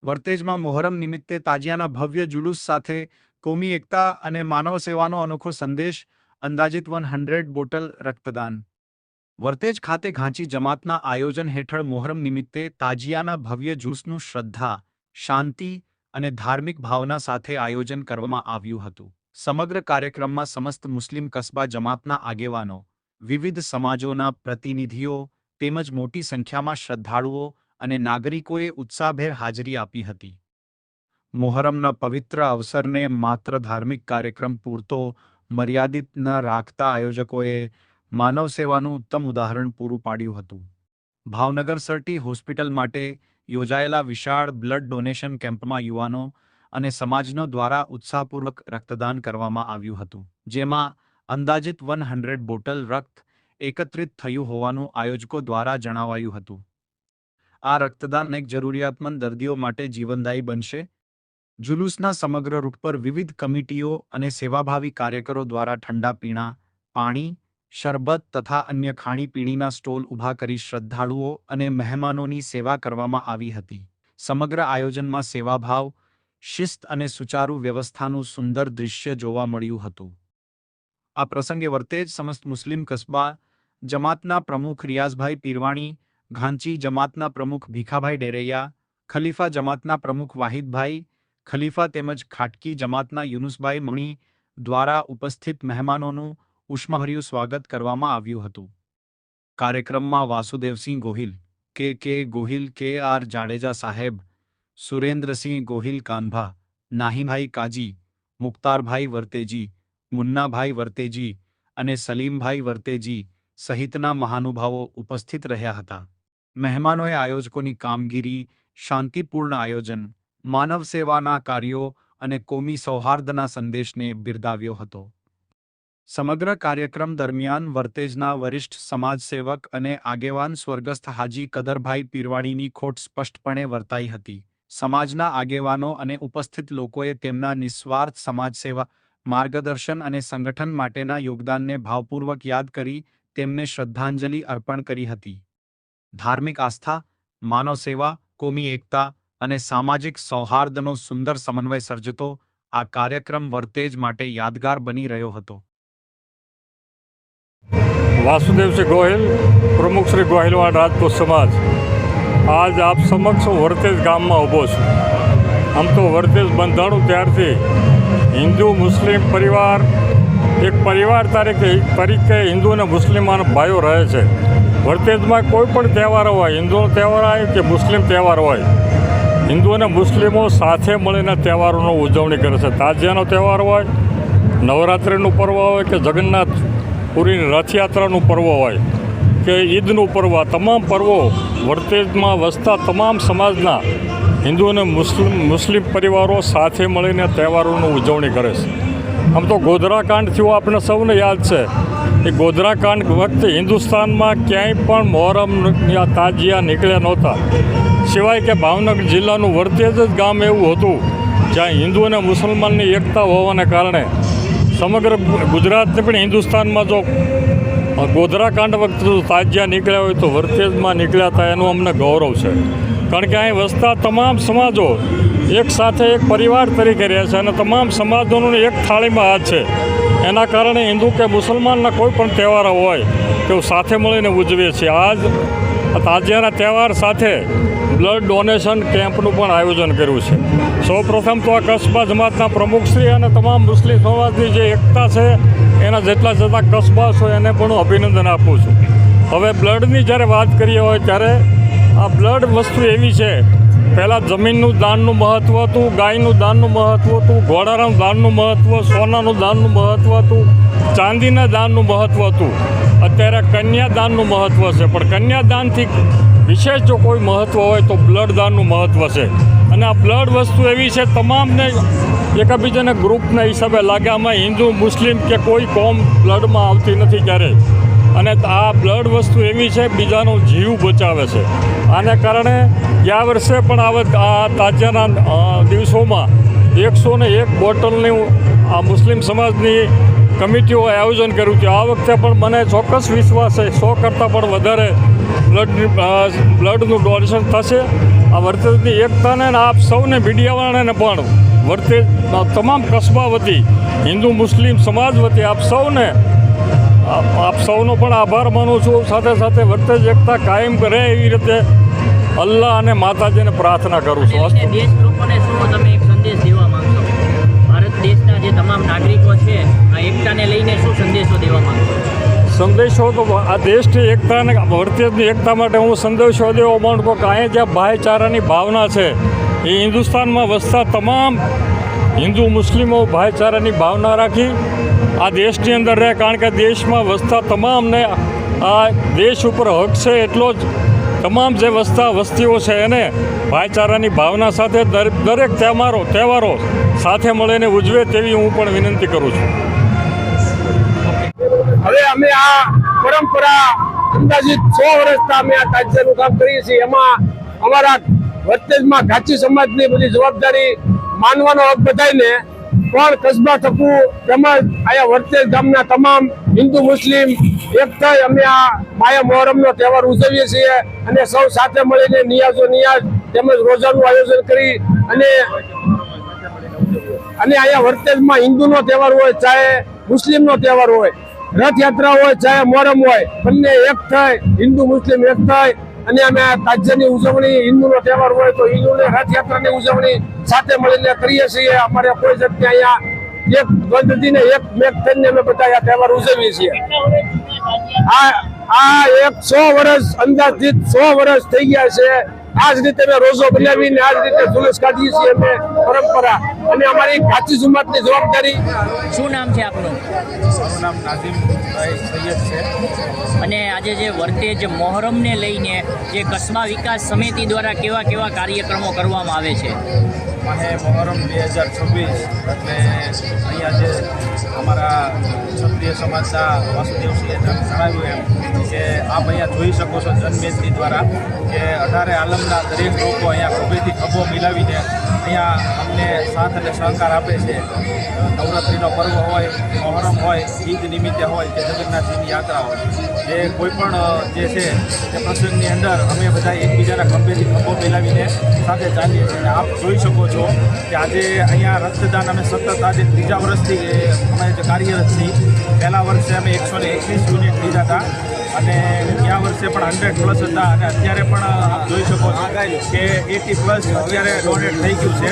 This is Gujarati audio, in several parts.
વર્તેજમાં મોહરમ નિમિત્તે તાજિયાના ભવ્ય જુલુસ સાથે કોમી એકતા અને માનવ સેવાનો અનોખો સંદેશ. અંદાજિત 100 બોટલ રક્તદાન. વર્તેજ ખાતે ઘાંચી જમાતના આયોજન હેઠળ મોહરમ નિમિત્તે તાજિયાના ભવ્ય જુલુસનું શ્રદ્ધા, શાંતિ અને ધાર્મિક ભાવના સાથે આયોજન કરવામાં આવ્યું હતું. સમગ્ર કાર્યક્રમમાં સમસ્ત મુસ્લિમ કસ્બા જમાતના આગેવાનો, વિવિધ સમાજોના પ્રતિનિધિઓ તેમજ મોટી સંખ્યામાં શ્રદ્ધાળુઓ અને નાગરિકોએ ઉત્સાહભેર હાજરી આપી હતી. મોહરમના પવિત્ર અવસરને માત્ર ધાર્મિક કાર્યક્રમ પૂરતો મર્યાદિત ન રાખતા આયોજકોએ માનવ સેવાનું ઉત્તમ ઉદાહરણ પૂરું પાડ્યું હતું. ભાવનગર સર્ટી હોસ્પિટલ માટે યોજાયેલા વિશાળ બ્લડ ડોનેશન કેમ્પમાં યુવાનો અને સમાજનો દ્વારા ઉત્સાહપૂર્વક રક્તદાન કરવામાં આવ્યું હતું, જેમાં અંદાજિત 100 બોટલ રક્ત એકત્રિત થયું હોવાનું આયોજકો દ્વારા જણાવાયું હતું. આ રક્તદાન અનેક જરૂરિયાતમંદ દર્દીઓ માટે જીવનદાયી બનશે. જુલુસના સમગ્ર રૂટ પર વિવિધ કમિટીઓ અને સેવાભાવી કાર્યકરો દ્વારા ઠંડા પીણા, પાણી, શરબત તથા અન્ય ખાણીપીણીના સ્ટોલ ઊભા કરી શ્રદ્ધાળુઓ અને મહેમાનોની સેવા કરવામાં આવી હતી. સમગ્ર આયોજનમાં સેવાભાવ, શિસ્ત અને સુચારુ વ્યવસ્થાનું સુંદર દૃશ્ય જોવા મળ્યું હતું. આ પ્રસંગે વર્તેજ સમસ્ત મુસ્લિમ કસ્બા જમાતના પ્રમુખ રિયાઝભાઈ પીરવાણી, ઘાંચી જમાતના પ્રમુખ ભીખાભાઈ ડેરૈયા, ખલીફા જમાતના પ્રમુખ વાહિદભાઈ ખલીફા તેમજ ખાટકી જમાતના યુનુસભાઈ મણી દ્વારા ઉપસ્થિત મહેમાનોનું ઉષ્માભર્યું સ્વાગત કરવામાં આવ્યું હતું. કાર્યક્રમમાં વાસુદેવસિંહ ગોહિલ, કે ગોહિલ, કે.આર. જાડેજા સાહેબ, સુરેન્દ્રસિંહ ગોહિલ કાનભા, નાહીમભાઈ કાજી, મુખ્તારભાઈ વર્તેજી, મુન્નાભાઈ વર્તેજી અને સલીમભાઈ વર્તેજી સહિતના મહાનુભાવો ઉપસ્થિત રહ્યા હતા. મહેમાનોએ આયોજકોની કામગીરી, શાંતિપૂર્ણ આયોજન, માનવ સેવાના કાર્યો અને કોમી સૌહાર્દના સંદેશને બિરદાવ્યો હતો. સમગ્ર કાર્યક્રમ દરમિયાન વર્તેજના વરિષ્ઠ સમાજસેવક અને આગેવાન સ્વર્ગસ્થ હાજી કદરભાઈ પીરવાણીની ખોટ સ્પષ્ટપણે વર્તાઈ હતી. સમાજના આગેવાનો અને ઉપસ્થિત લોકોએ તેમના નિસ્વાર્થ સમાજસેવા, માર્ગદર્શન અને સંગઠન માટેના યોગદાનને ભાવપૂર્વક યાદ કરી તેમને શ્રદ્ધાંજલિ અર્પણ કરી હતી. ધાર્મિક આસ્થા, માનવ સેવા, કોમી એકતા અને સામાજિક સૌહાર્દનો સુંદર સમન્વય સર્જતો આ કાર્યક્રમ વર્તેજ માટે યાદગાર બની રહ્યો હતો. વાસુદેવસિંહ ગોહિલ, પ્રમુખ શ્રી ગોહિલવાડ રાજપૂત સમાજ. આજ આપ સમક્ષ વર્તેજ ગામમાં ઊભો છું. આમ તો વર્તેજ બંધાણું ત્યારથી હિન્દુ મુસ્લિમ પરિવાર એક પરિવાર તરીકે હિન્દુ અને મુસ્લિમ ભાઈઓ રહે છે. વર્તેજમાં કોઈ પણ તહેવાર હોય, હિન્દુનો તહેવાર હોય કે મુસ્લિમ તહેવાર હોય, હિન્દુ અને મુસ્લિમો સાથે મળીને તહેવારોની ઉજવણી કરે છે. તાજિયાનો તહેવાર હોય, નવરાત્રિનું પર્વ હોય કે જગન્નાથપુરીની રથયાત્રાનું પર્વ હોય કે ઈદનું પર્વ, તમામ પર્વો વર્તેજમાં વસતા તમામ સમાજના હિન્દુ અને મુસ્લિમ પરિવારો સાથે મળીને તહેવારોની ઉજવણી કરે છે. આમ તો ગોધરાકાંડ થયો આપણે સૌને યાદ છે. એ ગોધરાકાંડ વખતે હિન્દુસ્તાનમાં ક્યાંય પણ મોહરમ તાજિયા નીકળ્યા નહોતા, સિવાય કે ભાવનગર જિલ્લાનું વર્તેજ જ ગામ એવું હતું જ્યાં હિન્દુ અને મુસલમાનની એકતા હોવાને કારણે સમગ્ર ગુજરાતને પણ હિન્દુસ્તાનમાં જો ગોધરાકાંડ વખતે જો તાજિયા નીકળ્યા હોય તો વર્તેજમાં નીકળ્યા હતા એનું અમને ગૌરવ છે. કારણ કે અહીં વસતા તમામ સમાજો એક સાથે એક પરિવાર તરીકે રહે છે અને તમામ સમાજોનું એક થાળીમાં હાથ છે. એના કારણે હિન્દુ કે મુસલમાનના કોઈ પણ તહેવાર હોય તો સાથે મળીને ઉજવીએ છીએ. આજ તાજિયાના તહેવાર સાથે બ્લડ ડોનેશન કેમ્પનું પણ આયોજન કર્યું છે. સૌપ્રથમ તો આ કસ્બા જમાતના પ્રમુખશ્રી અને તમામ મુસ્લિમ સમાજની જે એકતા છે એના જેટલા કસ્બા છે એને પણ હું અભિનંદન આપું છું. હવે બ્લડની જ્યારે વાત કરીએ હોય ત્યારે આ બ્લડ વસ્તુ એવી છે, પહેલાં જમીનનું દાનનું મહત્ત્વ હતું, ગાયનું દાનનું મહત્ત્વ હતું, ઘોડાનું દાનનું મહત્ત્વ, સોનાનું દાનનું મહત્ત્વ હતું, ચાંદીના દાનનું મહત્ત્વ હતું. અત્યારે કન્યાદાનનું મહત્ત્વ છે, પણ કન્યાદાનથી વિશેષ જો કોઈ મહત્ત્વ હોય તો બ્લડ દાનનું મહત્ત્વ છે. અને આ બ્લડ વસ્તુ એવી છે તમામને એકબીજાને ગ્રુપના હિસાબે લાગે. આમાં હિન્દુ મુસ્લિમ કે કોઈ કોમ બ્લડમાં આવતી નથી ક્યારેય. અને આ બ્લડ વસ્તુ એવી છે બીજાનો જીવ બચાવે છે. આને કારણે ગયા વર્ષે પણ આ તાજિયાના દિવસોમાં 101 બોટલની આ મુસ્લિમ સમાજની કમિટીઓએ આયોજન કર્યું છે. આ વખતે પણ મને ચોક્કસ વિશ્વાસ છે 100 કરતાં પણ વધારે બ્લડનું ડોનેશન થશે આ વર્તેજની એકતાને અને આપ સૌને મીડિયાવાળાને પણ વર્તેજ તમામ કસ્બા વતી હિન્દુ મુસ્લિમ સમાજ વતી આપ સૌનો પણ આભાર માનું છું. સાથે સાથે વર્તેજ એકતા કાયમ કરે એવી રીતે અલ્લાહ અને માતાજીને પ્રાર્થના કરું છું. દેશ લોકોને શું તમે એક સંદેશ દેવા માંગશો? ભારત દેશના જે તમામ નાગરિકો છે આ એકતાને લઈને શું સંદેશો દેવા માંગશો? સંદેશો તો આ દેશની એકતા અને વર્તેજની એકતા માટે હું સંદેશો દેવા માંગુ છું કે અહીંયા જ્યાં ભાઈચારાની ભાવના છે એ હિન્દુસ્તાનમાં વસતા તમામ હિન્દુ મુસ્લિમો ભાઈચારાની ભાવના રાખી આ દેશની અંદર રહે, કારણ કે દેશમાં વસતા તમામને આ દેશ ઉપર હક છે એટલો જ તમામ જે વસ્તીઓ છે એને ભાઈચારાની ભાવના સાથે દરેક તહેવારો સાથે મળીને ઉજવે તેવી હું પણ વિનંતી કરું છું. હવે અમે આ પરંપરા અંદાજિત 100 વર્ષથી અમે આ તાજિયાનું કામ કરીએ છીએ. એમાં અમારા વર્તેજમાં ઘાંચી સમાજની બધી જવાબદારી માનવાનો હક બધાને પણ કસ્બા થકું તેમજ અહીંયા વર્તેજ ગામના તમામ હિન્દુ મુસ્લિમ એક થઈ અમે આ માયા મોહરમનો તહેવાર ઉજવીએ છીએ અને સૌ સાથે મળીને નિયાઝ તેમજ રોજાનું આયોજન કરી અને અહીંયા વર્તેજમાં હિન્દુનો તહેવાર હોય ચાહે મુસ્લિમનો તહેવાર હોય, રથયાત્રા હોય ચાહે મોહરમ હોય, બંને એક થઈ હિન્દુ મુસ્લિમ એક થઈ અને અમે તાજિયાની ઉજવણી હિન્દુનો તહેવાર હોય તો હિન્દુને રથયાત્રાની ઉજવણી સાથે મળીને કરીએ છીએ. અમારે કોઈ જગ્યાએ અહીંયા એક ગંદજીને એક મેક થઈને અમે બધા આ તહેવાર ઉજવીએ છીએ. આ 100 વર્ષ અંદાજિત 100 વર્ષ થઈ ગયા છે. આ જ રીતે અમે રોજો બનાવીને આ જ રીતે જુલુસ કાઢીએ છીએ અમે પરંપરા અને અમારી ઘાંચી સમાજની જવાબદારી. શું નામ છે આપનું? મારું નામ નાઝીમભાઈ સૈયદ છે. અને આજે જે વર્તેજ મોહરમને લઈને જે કસ્બા વિકાસ સમિતિ દ્વારા કેવા કેવા કાર્યક્રમો કરવામાં આવે છે? માહે મોહરમ 2026 એટલે અહીંયા જે અમારા ક્ષત્રિય સમાજના વાસુદેવસિંહે જણાવ્યું એમ કે આપ અહીંયા જોઈ શકો છો જનમેદની દ્વારા કે 18 આલમના દરેક લોકો અહીંયા ખભેથી ખભો મિલાવીને અહીંયા અમને સાથ અને સહકાર આપે છે. નવરાત્રિનો પર્વ હોય, મોહરમ હોય, ઈદ નિમિત્તે હોય કે જગન્નાથજીની યાત્રા હોય, જે કોઈ પણ જે છે તે પ્રસંગની અંદર અમે બધા એકબીજાના ખભેથી ખભો મિલાવીને સાથે ચાલીએ છીએ. અને આપ જોઈ શકો છો કે આજે અહીંયા રક્તદાન અમે સતત આજે 3જા વર્ષથી અમે જે કાર્યરત છીએ. પહેલા વર્ષે અમે 121 યુનિટ લીધા હતા અને ગયા વર્ષે પણ 100+ હતા અને અત્યારે પણ આપ જોઈ શકો છો કે 80+ અત્યારે ડોનેટ થઈ ગયું છે.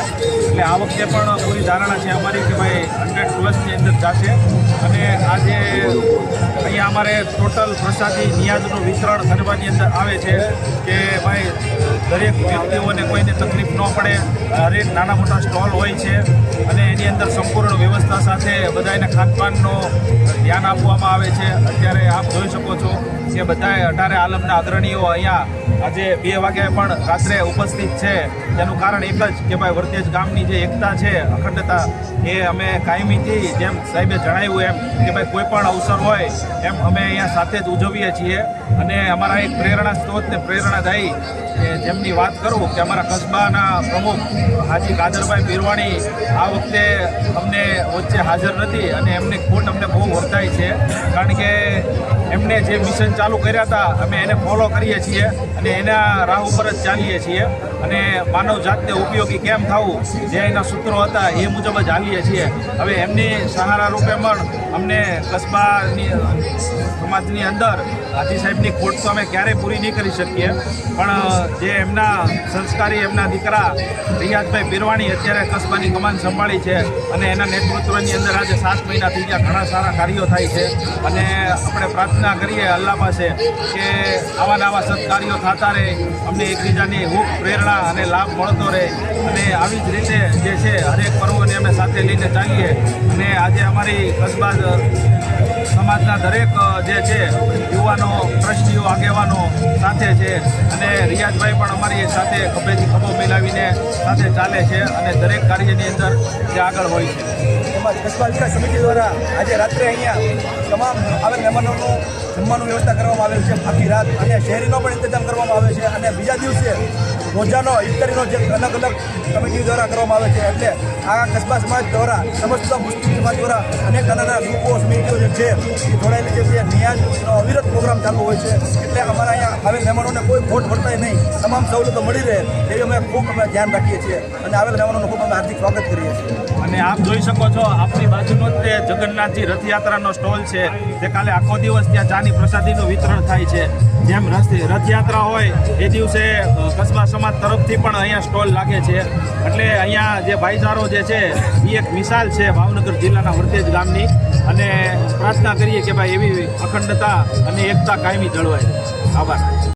એટલે આ વખતે પણ પૂરી ધારણા છે અમારી કે ભાઈ 100+ની અંદર જશે. અને આજે અહીંયા અમારે ટોટલ પ્રસાદી નિયાજનું વિતરણ કરવાની અંદર આવે છે કે ભાઈ દરેક વ્યક્તિઓને કોઈને તકલીફ ન પડે. હરેક નાના મોટા સ્ટોલ હોય છે અને એની અંદર સંપૂર્ણ વ્યવસ્થા સાથે બધાને ખાનપાનનો ધ્યાન આપવામાં આવે છે. અત્યારે આપ જોઈ શકો છો કે બધા 18 આલમના અગ્રણીઓ અહીંયા આજે 2 વાગ્યે પણ રાત્રે ઉપસ્થિત છે. તેનું કારણ એક જ કે ભાઈ વર્તેજ ગામની જે એકતા છે, અખંડતા, એ અમે કાયમીથી જેમ સાહેબે જણાવ્યું એમ કે ભાઈ કોઈ પણ અવસર હોય એમ અમે અહીંયા સાથે જ ઉજવીએ છીએ. અને અમારા એક પ્રેરણા સ્ત્રોત ને પ્રેરણાદાયી જેમની વાત કરું કે અમારા કસ્બાના પ્રમુખ હાજી કાદરભાઈ પીરવાણી આ વખતે અમને વચ્ચે હાજર નથી અને એમની ખોટ અમને બહુ વર્તાય છે. કારણ કે એમને જે મિશન ચાલુ કર્યા હતા અમે એને ફોલો કરીએ છીએ અને એના રાહ ઉપર જ ચાલીએ છીએ અને માનવ જાતને ઉપયોગી કેમ થવું જે એના સૂત્રો હતા એ મુજબ જ હાલીએ છીએ. હવે એમની સહારા રૂપે પણ અમને કસ્બાની સમાજની અંદર હાજી સાહેબની ખોટ તો અમે ક્યારેય પૂરી નહીં કરી શકીએ, પણ જે એમના સંસ્કારી એમના દીકરા રિયાઝભાઈ પીરવાણી અત્યારે કસ્બાની કમાન સંભાળી છે અને એના નેતૃત્વની અંદર આજે 7 મહિના થઈ ગયા ઘણા સારા કાર્યો થાય છે. અને આપણે પ્રાર્થના કરીએ અલ્લાહ પાસે કે આવા નવા સત્કાર્યો થતા રહે, અમને એકબીજાની હૂંફ, પ્રેરણા અને લાભ મળતો રહે અને આવી જ રીતે જે છે હરેક પર્વોને અમે સાથે લઈને ચાલીએ. અને આજે અમારી કસ્બા સમાજના દરેક જે છે યુવાનો, ટ્રસ્ટીઓ, આગેવાનો સાથે છે અને રિયાઝભાઈ પણ અમારી સાથે ખભેથી ખભો મિલાવીને સાથે ચાલે છે અને દરેક કાર્યની અંદર જે આગળ હોય છે. એમાં કસ્બા વિકાસ સમિતિ દ્વારા આજે રાત્રે અહીંયા તમામ આવેલ મહેમાનોનું જમવાનું વ્યવસ્થા કરવામાં આવેલ છે. આખી રાત અને શહેરીનો પણ ઇંતજામ કરવામાં આવે છે અને બીજા દિવસે રોજાનો ઇફતારીનો જે અલગ અલગ કમિટી દ્વારા કરવામાં આવે છે. એટલે આ કસ્બા સમાજ દ્વારા સમસ્ત મુસ્લિમ સમાજ દ્વારા અનેક નાના ગ્રુપો, સમિતિઓ જે છે જોડાયેલી છે. તે નિયાજનો અવિરત પ્રોગ્રામ ચાલુ હોય છે. એટલે અમારા અહીંયા આવેલ મહેમાનોને કોઈ ખોટ વર્તાય નહીં, તમામ સવલતો મળી રહે એવી અમે ખૂબ ધ્યાન રાખીએ છીએ અને આવેલ મહેમાનોનું ખૂબ અમે હાર્દિક સ્વાગત કરીએ છીએ. અને આપ જોઈ શકો છો આપણી બાજુનો જ તે જગન્નાથજી રથયાત્રાનો સ્ટોલ છે. તે કાલે આખો દિવસ ત્યાં ચાની પ્રસાદીનું વિતરણ થાય છે. જેમ રથયાત્રા હોય એ દિવસે કસ્બા સમાજ તરફથી પણ અહીંયા સ્ટોલ લાગે છે. એટલે અહીંયા જે ભાઈચારો જે છે એ એક મિસાલ છે ભાવનગર જિલ્લાના વર્તેજ ગામની. અને પ્રાર્થના કરીએ કે ભાઈ એવી અખંડતા અને એકતા કાયમી જળવાય. આભાર.